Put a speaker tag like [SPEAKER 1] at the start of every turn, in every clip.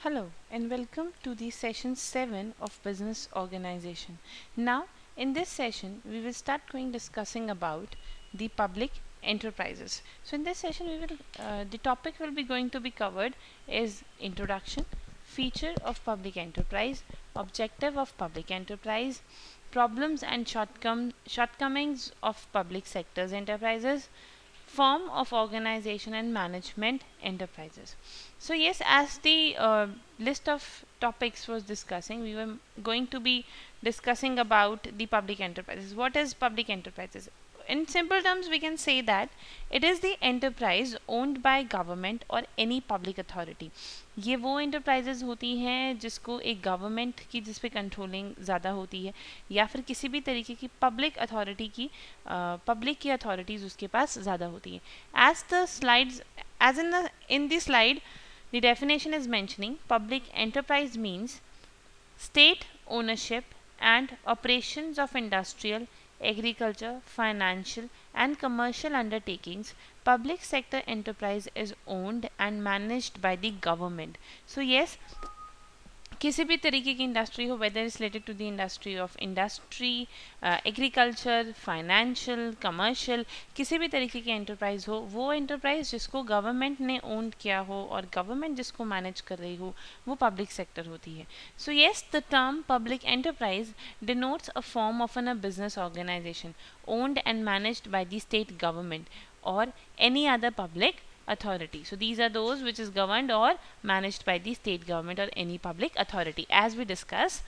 [SPEAKER 1] Hello and welcome to the session 7 of business organization. Now in this session we will start discussing about the public enterprises. So in this session the topic will be going to be covered is introduction, feature of public enterprise, objective of public enterprise, problems and shortcomings of public sectors enterprises, form of organization and management enterprises. So yes, as the list of topics was discussing, we were going to be discussing about the public enterprises. What is public enterprises? In simple terms, we can say that it is the enterprise owned by government or any public authority. ये वो enterprises होती हैं जिसको एक government की जिस पे controlling ज़्यादा होती है या फिर किसी भी तरीके की public authority की public की authorities उसके पास ज़्यादा होती हैं. As the slides, as in the slide, the definition is mentioning public enterprise means state ownership and operations of industrial, agriculture, financial and commercial undertakings. Public sector enterprise is owned and managed by the government. So yes, किसी भी तरीके की industry हो, whether is related to the industry of industry, agriculture, financial, commercial, किसी भी तरीके की enterprise हो, वो एंटरप्राइज जिसको गवर्नमेंट ने ओन किया हो और गवर्नमेंट जिसको मैनेज कर रही हो, वो पब्लिक सेक्टर होती है. So yes, the term public enterprise denotes a form of a business organization owned and managed by the state government or any other public authority. So these are those which is governed or managed by the state government or any public authority, as we discuss.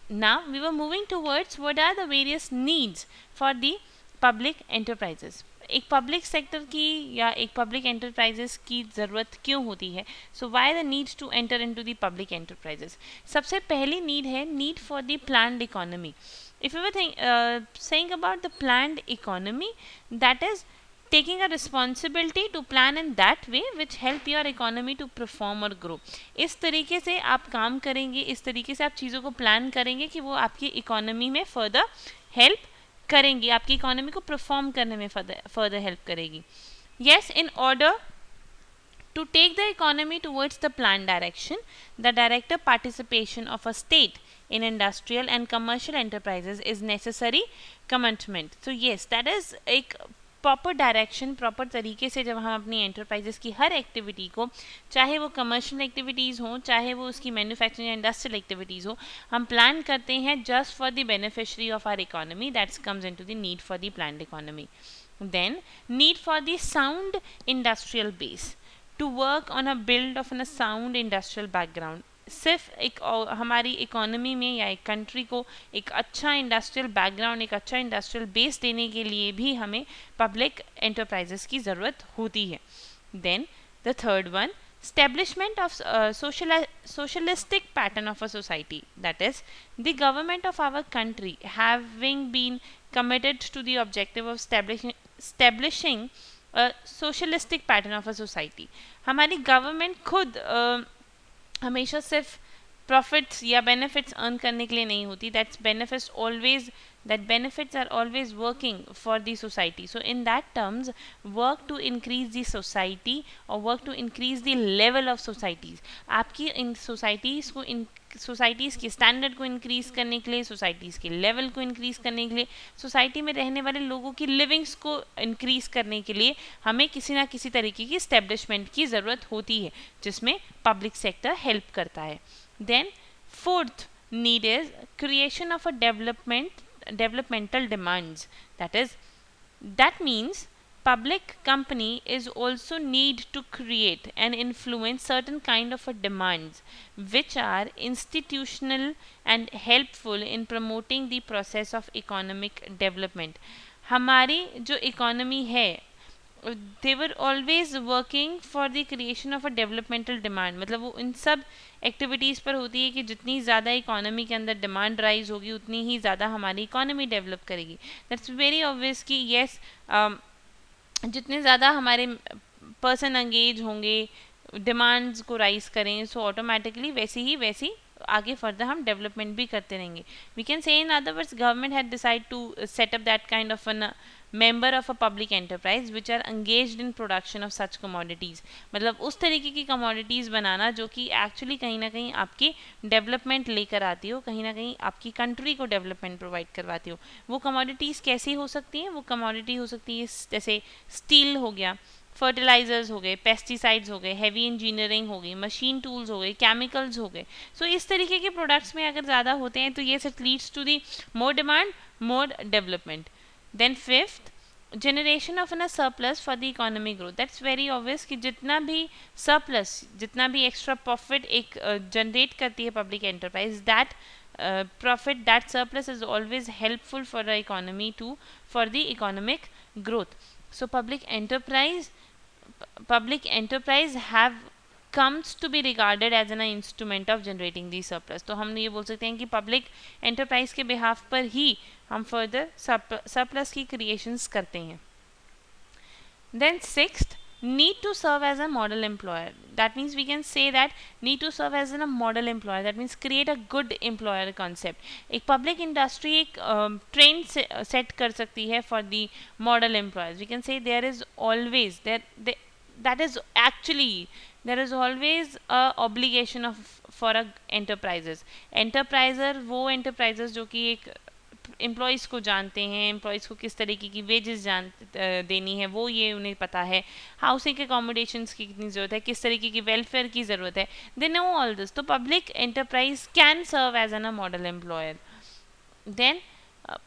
[SPEAKER 1] Now we were moving towards what are the various needs for the public enterprises. एक public sector की या एक public enterprises की ज़रूरत क्यों होती है. So why the needs to enter into the public enterprises. सबसे पहली नीड है need for the planned economy. If you were saying about the planned economy, that is taking a responsibility to plan in that way which help your economy to perform or grow. इस तरीके से आप काम करेंगे, इस तरीके से आप चीज़ों को प्लान करेंगे कि वो आपकी इकोनॉमी में फर्दर हेल्प करेंगी, आपकी इकोनॉमी को परफॉर्म करने में फर्दर हेल्प करेगी. Yes, in order to take the economy towards the planned direction, the director participation of a state in industrial and commercial enterprises is necessary commitment. So yes, that is एक proper direction, proper तरीके से जब हम अपनी enterprises की हर activity को, चाहे वो कमर्शियल एक्टिविटीज़ हों, चाहे वो उसकी मैन्युफैक्चरिंग या इंडस्ट्रियल एक्टिविटीज़ हो, हम प्लान करते हैं just for the beneficiary of our economy. That's comes into the need for the planned economy. Then need for the sound industrial base to work on a build of an a sound industrial background. सिर्फ एक हमारी economy में या एक country को एक अच्छा industrial background, एक अच्छा इंडस्ट्रियल बेस देने के लिए भी हमें पब्लिक एंटरप्राइजेस की ज़रूरत होती है. Then the third one, establishment of socialistic pattern of a society, that is the government of our country having been committed to the objective of establishing a socialistic pattern of a society. हमारी government खुद हमेशा सिर्फ profits या benefits earn करने के लिए नहीं होती. that benefits are always working for the society. So in that terms, work to increase the society or work to increase the level of societies. आपकी इन सोसाइटीज़ को सोसाइटीज़ के स्टैंडर्ड को इंक्रीज़ करने के लिए, सोसाइटीज़ के लेवल को increase करने के लिए, सोसाइटी में रहने वाले लोगों की लिविंग्स को इंक्रीज़ करने के लिए हमें किसी ना किसी तरीके की इस्टेब्लिशमेंट की ज़रूरत होती है जिसमें पब्लिक सेक्टर हेल्प करता है. Then fourth need is creation of a developmental demands. That means public company is also need to create and influence certain kind of a demands which are institutional and helpful in promoting the process of economic development. हमारी जो economy है, they were always working for the creation of a developmental demand. मतलब वो इन सब activities पर होती है कि जितनी ज़्यादा इकोनॉमी के अंदर डिमांड राइज होगी उतनी ही ज़्यादा हमारी इकोनॉमी डेवलप करेगी. दैट्स वेरी ऑब्वियस कि येस, जितने ज़्यादा हमारे पर्सन एंगेज होंगे, डिमांड्स को राइज करें, सो ऑटोमेटिकली वैसी आगे फर्दर हम डेवलपमेंट भी करते रहेंगे. We can say in other words government had decide to set up that kind of an member of a public enterprise which are engaged in production of such commodities. मतलब उस तरीके की commodities बनाना जो कि actually कहीं ना कहीं आपकी डेवलपमेंट लेकर आती हो, कहीं ना कहीं आपकी कंट्री को डेवलपमेंट प्रोवाइड करवाती हो. वो कमोडिटीज़ कैसी हो सकती हैं? वो कमोडिटी हो सकती है जैसे स्टील हो गया, फर्टिलाइजर्स हो गए, पेस्टिसाइड्स हो गए, हैवी इंजीनियरिंग हो गई, मशीन टूल्स हो गए, केमिकल्स हो गए. सो इस तरीके के प्रोडक्ट्स में अगर ज़्यादा होते हैं तो ये it leads to the more demand, more development. Then fifth, generation of a surplus for the economic growth. That's very obvious कि जितना भी surplus, जितना भी extra profit एक generate करती है public enterprise, that profit, that surplus is always helpful for the economy to, for the economic growth. So public enterprise have comes to be regarded as an instrument of generating the surplus. तो हम ये बोल सकते हैं कि public enterprise के behalf पर ही हम फर्दर सरप्लस की क्रिएशंस करते हैं. Then sixth, need to serve as a model employer. That means we can say that need to serve as a model employer. That means create a good employer concept. एक public industry एक trend set कर सकती है for the model employers. We can say there is always that is actually there is always a obligation of for a enterpriser वो enterprises जो कि एक employees को जानते हैं, एम्प्लॉयज़ को किस तरीके की वेजेस देनी है वो ये उन्हें पता है, हाउसिंग एकोमोडेशंस की कितनी ज़रूरत है, किस तरीके की वेलफेयर की ज़रूरत है, दे नो ऑल दिस. तो public enterprise can serve as an a model employer. Then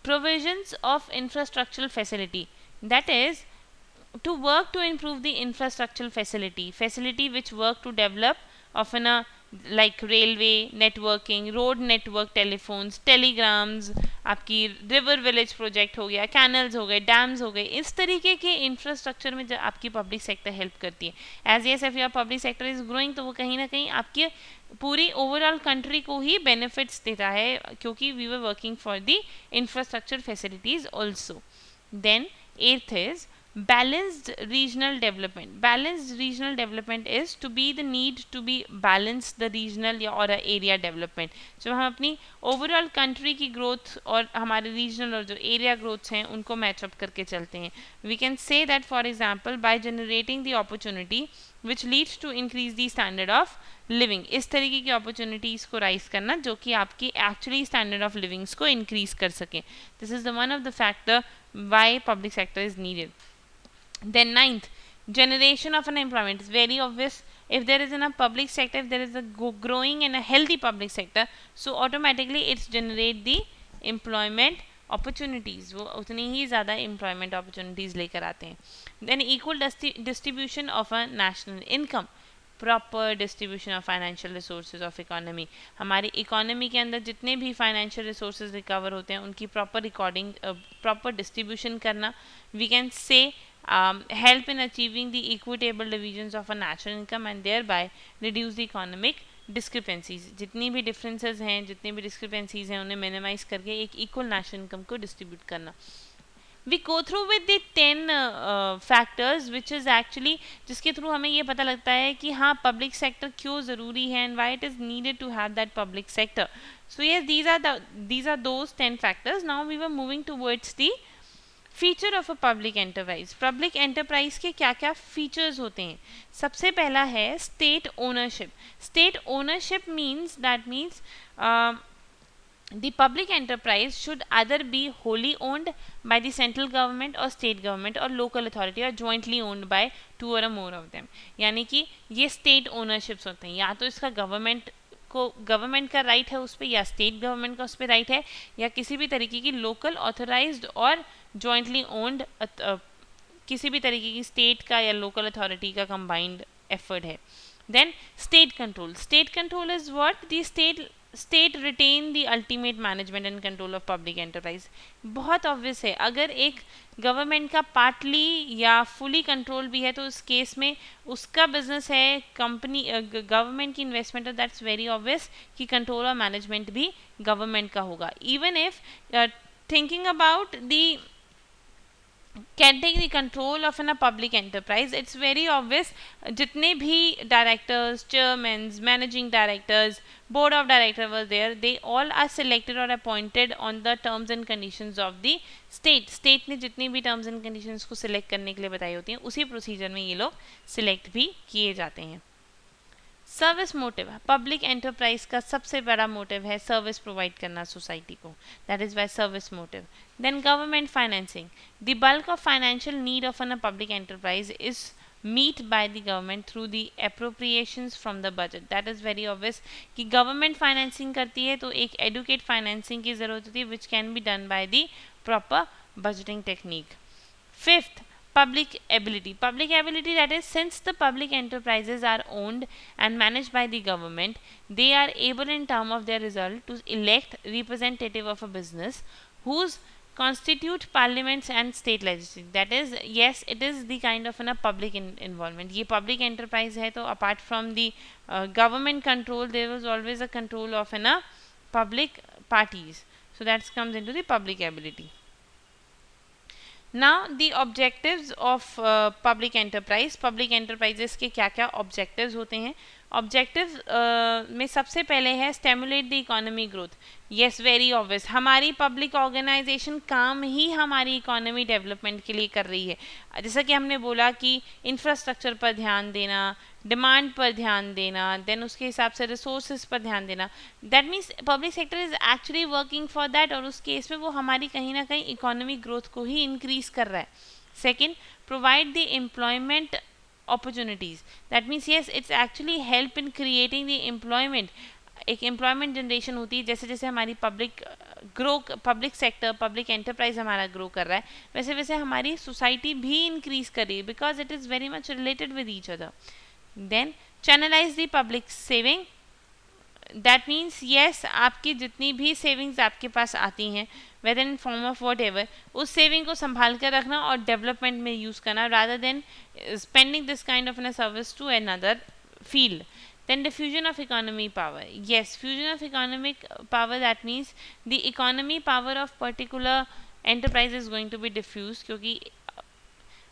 [SPEAKER 1] provisions of infrastructural facility, that is to work to improve the infrastructural facility which work to develop often a like railway networking, road network, telephones, telegrams, आपकी river village project हो गया, canals हो गए, dams हो गए, इस तरीके के इंफ्रास्ट्रक्चर में जब आपकी पब्लिक सेक्टर हेल्प करती है. As S F your public sector is growing तो वो कहीं ना कहीं आपके पूरी ओवरऑल कंट्री को ही बेनिफिट्स देता है क्योंकि we were working for the infrastructure facilities also. Then eighth is balanced regional development is to be the need to be balance the regional या और area development. जब हम अपनी overall country की growth और हमारे regional और जो area growths हैं उनको match up करके चलते हैं. We can say that for example by generating the opportunity which leads to increase the standard of living. इस तरीके की opportunities को rise करना जो कि आपकी actually standard of livings को increase कर सके. This is the one of the factor why public sector is needed. Then ninth, generation of unemployment is very obvious. If there is in a public sector, if there is a growing and a healthy public sector, so automatically it's generate the employment opportunities. वो उतनी ही ज़्यादा employment opportunities लेकर आते हैं. Then equal distribution of a national income. Proper distribution of financial resources of economy. हमारी economy के अंदर जितने भी फाइनेंशियल रिसोर्सेज रिकवर होते हैं उनकी प्रॉपर डिस्ट्रीब्यूशन करना. We can say help in achieving the equitable divisions of a national income and thereby reduce the economic discrepancies. जितनी भी differences हैं, जितनी भी discrepancies हैं उन्हें minimize करके एक equal national income को distribute करना. We go through with the 10 factors which is actually जिसके थ्रू हमें ये पता लगता है कि हाँ public sector क्यों ज़रूरी है and why it is needed to have that public sector. So yes, these are those 10 factors. Now we were moving towards the feature of a public enterprise. Public enterprise के क्या क्या features होते हैं? सबसे पहला है state ownership. State ownership means the public enterprise should either be wholly owned by the central government or state government or local authority or jointly owned by two or more of them. यानी कि ये state ओनरशिप्स होते हैं, या तो इसका government का right है उस पर, या स्टेट गवर्नमेंट का उस पर राइट है, या किसी भी तरीके की लोकल ऑथराइज्ड और जॉइंटली ओन्ड किसी भी तरीके की स्टेट का या लोकल अथॉरिटी का कंबाइंड एफर्ट है. Then state control is what the state retain the ultimate management and control of public enterprise. बहुत ऑब्वियस है, अगर एक गवर्नमेंट का पार्टली या फुली कंट्रोल भी है तो उस केस में उसका बिजनेस है, कंपनी गवर्नमेंट की इन्वेस्टमेंट है, दैट्स वेरी ऑब्वियस कि कंट्रोल और मैनेजमेंट भी गवर्नमेंट का होगा. Even if thinking about the can take the control of an a public enterprise, it's very obvious जितने भी directors, chairmans, managing directors, board of director were there, they all are selected और appointed on the terms and conditions of the state. State ने जितनी भी terms and conditions को select करने के लिए बताई होती हैं उसी प्रोसीजर में ये लोग सिलेक्ट भी किए जाते हैं. सर्विस मोटिव, पब्लिक एंटरप्राइज का सबसे बड़ा मोटिव है सर्विस प्रोवाइड करना सोसाइटी को, that is why service motive. Then government financing, the bulk of financial need of an public enterprise is meet by the government through the appropriations from the budget. That is very obvious कि government financing करती है तो एक educate financing की ज़रूरत होती है which can be done by the proper budgeting technique. Fifth, public ability. Public ability, that is, since the public enterprises are owned and managed by the government, they are able in term of their result to elect representative of a business whose constitute parliaments and state legislature. That is, yes, it is the kind of a public involvement. ये public enterprise है तो apart from the government control, there was always a control of public parties. So that comes into the public ability. Now the objectives of public enterprise, public enterprises के क्या क्या objectives होते हैं. Objective में सबसे पहले है stimulate the economy growth. Yes, very obvious, हमारी पब्लिक ऑर्गेनाइजेशन काम ही हमारी इकोनॉमी डेवलपमेंट के लिए कर रही है. जैसा कि हमने बोला कि इंफ्रास्ट्रक्चर पर ध्यान देना, डिमांड पर ध्यान देना, देन उसके हिसाब से रिसोर्सेज पर ध्यान देना, that means public sector is actually working for that, और उस केस में वो हमारी कहीं ना कहीं इकोनॉमिक ग्रोथ को ही इंक्रीज कर रहा है. Second, provide the employment opportunities. That means yes, it's actually help in creating the employment. एक एम्प्लॉयमेंट जनरेशन होती है. जैसे जैसे हमारी पब्लिक सेक्टर, पब्लिक एंटरप्राइज हमारा ग्रो कर रहा है, वैसे वैसे हमारी सोसाइटी भी इंक्रीज कर रही है because it is very much related with each other. Then channelise the public saving. That means yes, आपकी जितनी भी सेविंग्स आपके पास आती हैं whether in form of whatever, उस सेविंग को संभाल कर रखना और डेवलपमेंट में यूज़ करना rather than spending this kind of an service to another field. Then diffusion of economy power. Yes, fusion of economic power, that means the economy power of particular enterprise is going to be diffused. क्योंकि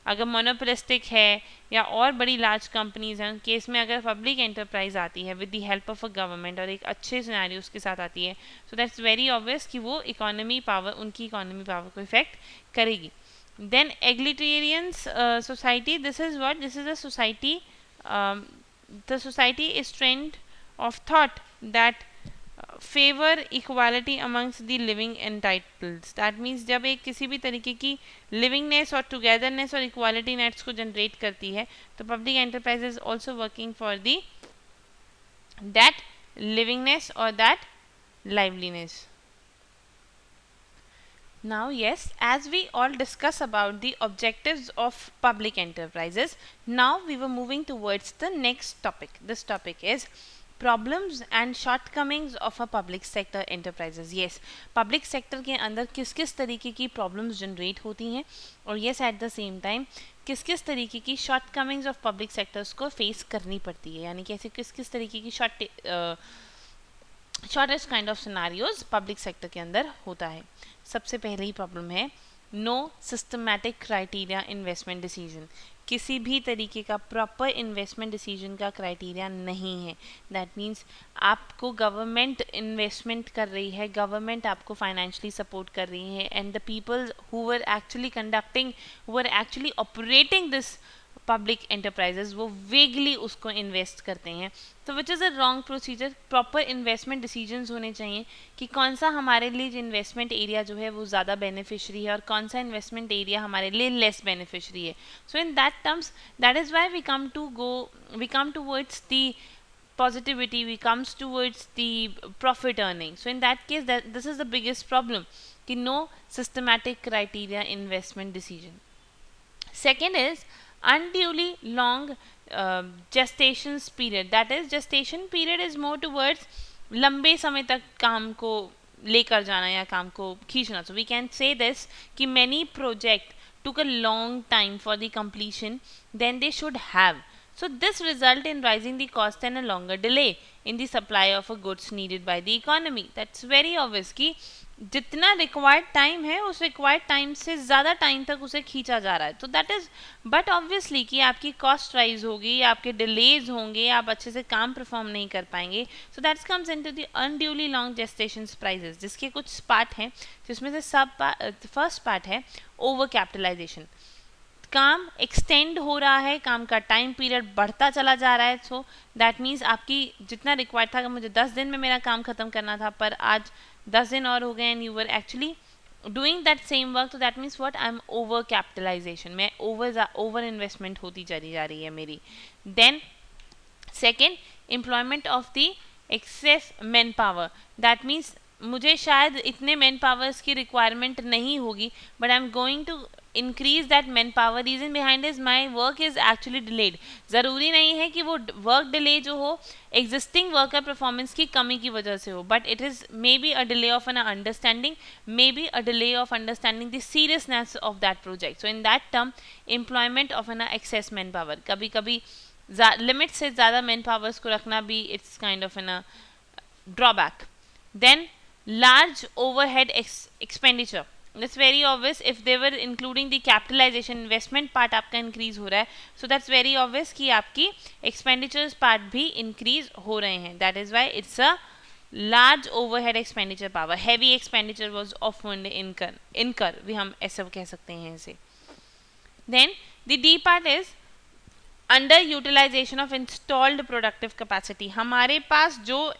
[SPEAKER 1] अगर monopolistic है या और बड़ी large companies हैं, case में अगर public enterprise आती है with the help of a government और एक अच्छे सिनेरियो उसके साथ आती है, सो दैट्स वेरी ऑब्वियस कि वो इकोनॉमी पावर, उनकी इकोनॉमी पावर को इफेक्ट करेगी. Then egalitarians society, this is what, this is a society, the society is trained of thought that favor equality amongst the living entitled. That means जब एक किसी भी तरीके की लिविंगनेस और टुगेदरनेस और इक्वालिटी नेट्स को जनरेट करती है तो public enterprise is also working for the that livingness और that liveliness. Now yes, as we all discuss about the objectives of public enterprises, now we were moving towards the next topic. This topic is problems and shortcomings of a public sector enterprises. Yes, public sector के अंदर किस किस तरीके की problems generate होती हैं और yes at the same time किस किस तरीके की shortcomings of public sectors को face करनी पड़ती है, यानी कि ऐसे किस किस तरीके की shortest kind of scenarios public sector के अंदर होता है. सबसे पहली प्रॉब्लम है no systematic criteria investment decision. किसी भी तरीके का प्रॉपर इन्वेस्टमेंट डिसीजन का क्राइटेरिया नहीं है. दैट मीन्स आपको गवर्नमेंट इन्वेस्टमेंट कर रही है, गवर्नमेंट आपको फाइनेंशियली सपोर्ट कर रही है, and the people who were actually conducting, who were actually operating this public enterprises, वो वेगली उसको इन्वेस्ट करते हैं. तो which is a wrong procedure. Proper investment decisions होने चाहिए कि कौन सा हमारे लिए इन्वेस्टमेंट एरिया जो है वो ज़्यादा बेनिफिशरी है और कौन सा इन्वेस्टमेंट एरिया हमारे लिए लेस बेनिफिशरी है. So in that terms, that is why we come towards the positivity, we comes towards the profit earning. So in that case, this is the biggest problem, कि no systematic criteria investment decision. Second is unduly long gestation period. That is, gestation period is more towards लंबे समय तक काम को लेकर जाना या काम को खींचना. So we can say this कि many project took a long time for the completion than they should have. So this result in rising the cost and a longer delay in the supply of a goods needed by the economy. That's very obvious कि जितना required time है उस required time से ज़्यादा time तक उसे खींचा जा रहा है. तो दैट इज़ बट ऑब्वियसली कि आपकी कॉस्ट राइज होगी, आपके डिलेज होंगे, आप अच्छे से काम परफॉर्म नहीं कर पाएंगे. So that's comes into the unduly long gestation prices, जिसके कुछ पार्ट हैं, जिसमें से फर्स्ट पार्ट है ओवर कैपिटलाइजेशन. काम एक्सटेंड हो रहा है, काम का टाइम पीरियड बढ़ता चला जा रहा है. सो दैट मीन्स आपकी जितना रिक्वायर्ड था, अगर मुझे 10 दिन में मेरा काम खत्म करना था पर आज 10 दिन और हो गए and you were actually doing that same work, तो that means what, I am over capitalisation, मैं ओवर इन्वेस्टमेंट होती जा रही है मेरी. Then second, employment of the excess man power. That means मुझे शायद इतने मैन पावर्स की रिक्वायरमेंट नहीं होगी, but I am going to increase that man power. Reason behind is my work is actually delayed. ज़रूरी नहीं है कि वो वर्क डिले जो हो एग्जिस्टिंग वर्कर परफॉर्मेंस की कमी की वजह से हो, but it is maybe a delay of an understanding, maybe a delay of understanding the seriousness of that project. So in that term employment of an excess man power, कभी कभी limit से ज़्यादा man powers को रखना भी it's kind of an drawback. Then large overhead expenditure. That's very obvious. If they were including the capitalization, investment part आपका increase हो रहा है, so that's very obvious कि आपकी expenditures part भी increase हो रहे हैं. That is why it's a large overhead expenditure power. Heavy expenditure was often incur भी हम ऐसा कह सकते हैं इसे. Then the D part is under utilization of installed productive capacity. हमारे पास जो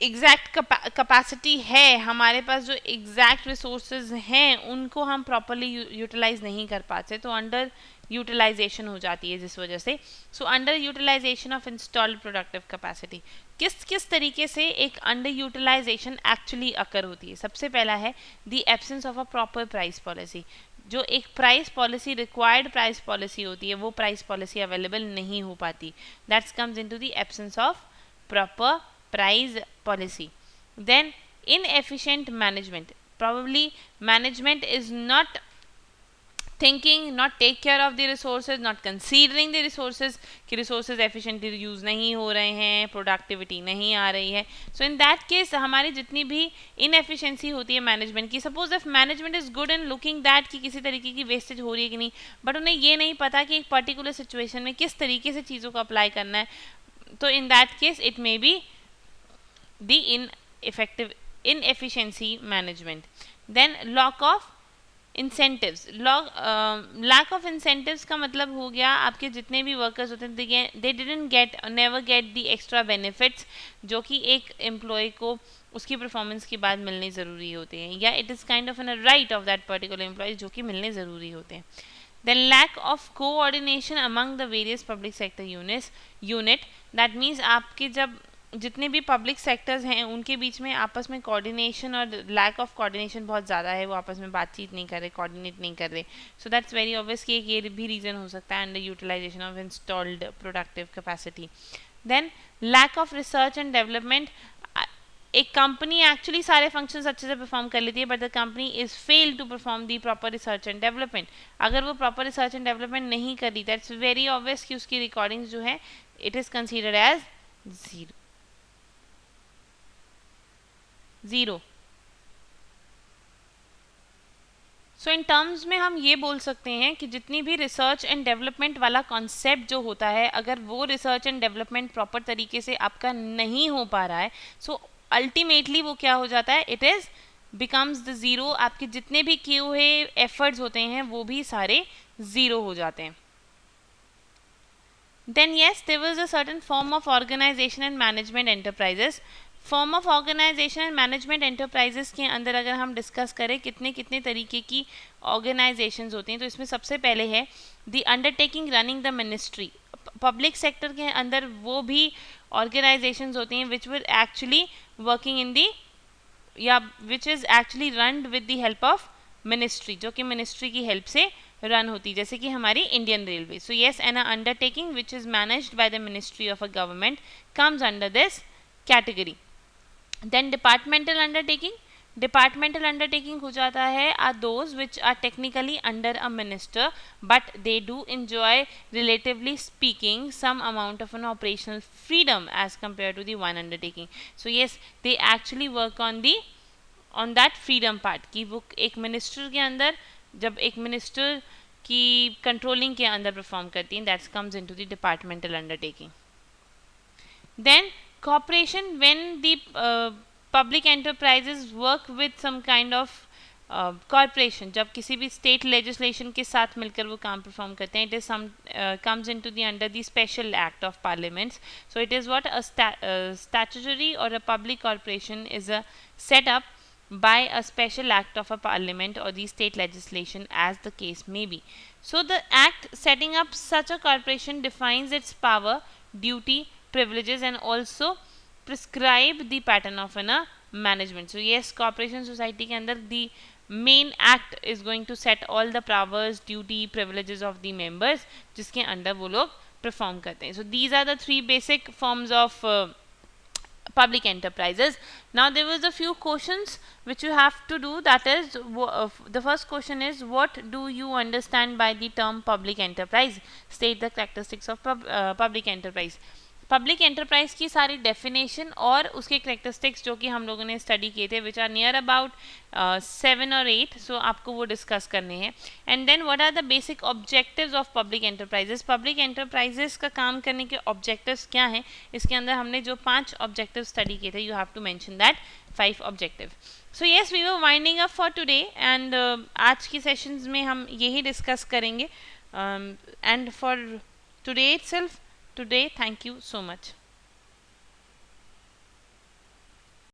[SPEAKER 1] एग्जैक्ट कैपेसिटी है, हमारे पास जो एग्जैक्ट रिसोर्सेज हैं उनको हम प्रॉपरली यूटिलाइज नहीं कर पाते, तो अंडर यूटिलाइजेशन हो जाती है जिस वजह से. So under utilisation of installed productive capacity, किस तरीके से एक अंडर यूटिलाइजेशन एक्चुअली अकर होती है. सबसे पहला है the absence of a proper price policy. जो एक price policy, required price policy होती है, वो प्राइस पॉलिसी अवेलेबल नहीं हो पाती. That's comes into the absence of proper price policy. Then inefficient management. Probably management is not thinking, not take care of the resources, not considering the resources कि resources efficiently use नहीं हो रहे हैं, productivity नहीं आ रही है. So in that case हमारी जितनी भी inefficiency होती है management की, suppose if management is good in looking that कि किसी तरीके की wastage हो रही है कि नहीं, but उन्हें ये नहीं पता कि एक particular situation में किस तरीके से चीज़ों को apply करना है, तो in that case it may be the inefficiency management. Then lack of incentives. lack of incentives का मतलब हो गया आपके जितने भी workers होते हैं, they didn't never get the extra benefits जो कि एक employee को उसकी performance के बाद मिलने ज़रूरी होते हैं, या it is kind of a right of that particular employee जो कि मिलने ज़रूरी होते हैं. Then lack of coordination among the various public sector unit. That means आपके जब जितने भी पब्लिक सेक्टर्स हैं उनके बीच में आपस में कोऑर्डिनेशन और लैक ऑफ कोऑर्डिनेशन बहुत ज़्यादा है, वो आपस में बातचीत नहीं कर रहे, कोऑर्डिनेट नहीं कर रहे. सो दैट्स वेरी ऑब्वियस कि एक ये भी रीज़न हो सकता है under utilisation of installed productive capacity. Then lack of research and development. एक कंपनी एक्चुअली सारे फंक्शंस अच्छे से परफॉर्म कर लेती है, but the company is fail to perform the proper research and development. अगर वो प्रॉपर रिसर्च एंड डेवलपमेंट नहीं कर रही, दैट्स वेरी ऑब्वियस कि उसकी रिकॉर्डिंग्स जो है it is considered as zero. So in terms में हम ये बोल सकते हैं कि जितनी भी रिसर्च एंड डेवलपमेंट वाला कॉन्सेप्ट जो होता है, अगर वो रिसर्च एंड डेवलपमेंट प्रॉपर तरीके से आपका नहीं हो पा रहा है, सो अल्टीमेटली वो क्या हो जाता है, it is becomes the zero. आपके जितने भी किए हुए एफर्ट्स होते हैं वो भी सारे ज़ीरो हो जाते हैं. Then yes, there was a certain form of organisation and management enterprises. Form of organisation and management enterprises के अंदर अगर हम डिस्कस करें कितने तरीके की ऑर्गेनाइजेशंस होती हैं, तो इसमें सबसे पहले है the undertaking running the ministry. Public sector के अंदर वो भी ऑर्गेनाइजेशंस होती हैं which will actually working in the या which is actually run with the help of ministry, जो कि मिनिस्ट्री की हेल्प से रन होती है, जैसे कि हमारी Indian railway. So yes, an undertaking which is managed by the ministry of a government comes under this category. Then departmental undertaking. Departmental undertaking हो जाता है are those which are technically under a minister but they do enjoy relatively speaking some amount of an operational freedom as compared to the one undertaking. So yes, they actually work on that freedom part कि वो एक minister के अंदर, जब एक minister की controlling के अंदर परफॉर्म करती हैं, that comes into the departmental undertaking. Then cooperation, when the public enterprises work with some kind of corporation, जब किसी भी स्टेट लेजिस्लेशन के साथ मिलकर वो काम परफॉर्म करते हैं, it is some comes into the under the special act of parliaments. So it is what a statutory और a public corporation is a setup by a special act of a parliament or the state legislation as the case may be. So the act setting up such a corporation defines its power, duty, privileges and also prescribe the pattern of an management. So yes, corporation society के अंदर the main act is going to set all the powers, duty, privileges of the members जिसके अंदर वो लोग perform करते हैं. So these are the three basic forms of public enterprises. Now there was a few questions which you have to do, that is the first question is, what do you understand by the term public enterprise? State the characteristics of public enterprise. Public enterprise की सारी definition और उसके characteristics जो कि हम लोगों ने study किए थे, विच आर नियर अबाउट 7 और 8, सो आपको वो डिस्कस करने हैं. And then what are the basic objectives of public enterprises. Public enterprises का काम करने के ऑब्जेक्टिव्स क्या हैं, इसके अंदर हमने जो 5 ऑब्जेक्टिव स्टडी किए थे, you have to mention that 5 objective. So yes, we were winding up for today and आज की सेशंस में हम यही डिस्कस करेंगे. And for today itself, today, thank you so much.